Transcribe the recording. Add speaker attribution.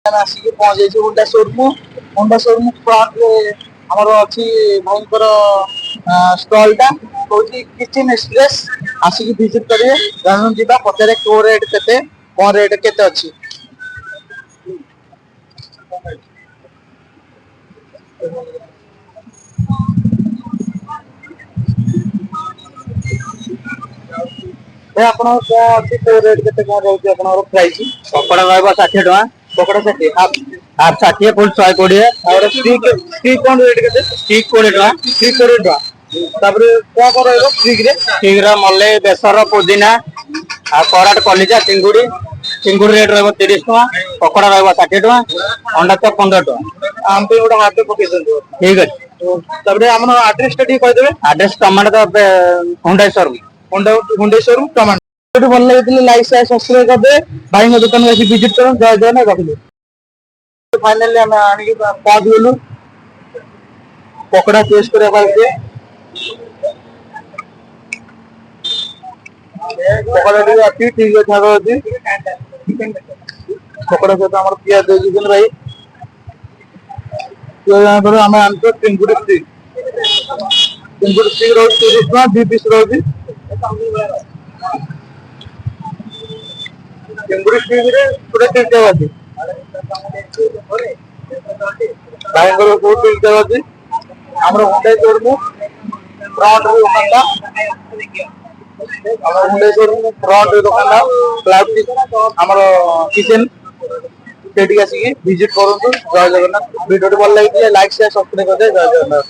Speaker 1: आसिक पहुंच जाइए Honda showroom front रे हमर अछि भाईकर स्टॉल टा होची किचन एक्सप्रेस आसिक विजिट करिए जानून जीबा पचारे को रेट केते कोन रेट केते अछि ए आपण को अछि को रेट केते कोन रहउची आपनर प्राइस
Speaker 2: पकड़ा रहा 60 टका
Speaker 1: पकड़ा से हाफ
Speaker 2: हाफ 60 फुल 120
Speaker 1: और स्टिक स्टिक कोन रेट केते
Speaker 2: स्टिक 20 टका
Speaker 1: स्टिक 20 टका तापर को रहइबो स्टिक रे
Speaker 2: स्टिक रा मल्ले बेसर पुदीना आ कराट कलिजा चिंगुड़ी चिंगुड़ी रेट रहबो 30 टका पकड़ा रहबो 60 टका अंडा चप 15 टका
Speaker 1: आम पे गोटा हाथ पे पके दंतो
Speaker 2: ठीक अछि
Speaker 1: तापर हमर एड्रेस टा ठीक कहि देबे
Speaker 2: एड्रेस टमाटर का हुंडा शोरूम
Speaker 1: हुंडा शोरूम टमाटर तो भल लगे लाइक शेयर सब्सक्राइब कर दे भाई को दुकान में विजिट करो जय जय ना रखले फाइनली हम आनी के पहुंच गेलु पकड़ा टेस्ट करे बाके पकड़ा टी अच्छी ठीक है थारो अछि पकड़ा से हमर पिया दे दिसन भाई तो यहां पर हम आनतो चिंगुड़ी स्टिक रो 30 टका 2 पीस रोजी चिंगुड़ी स्टिक रे पूरा 3 टका अछि भाईंगर को 3 टका अछि हमर होंडा शोरूम फ्रंट रे दुकानदा हमर होंडा शोरूम फ्रंट रे दुकानदा क्लाउड हमर किचन सेठी आसी विजिट करंतु जय जगन्नाथ वीडियो भल लागिले लाइक शेयर सब्सक्राइब कर दे जय जगन्नाथ।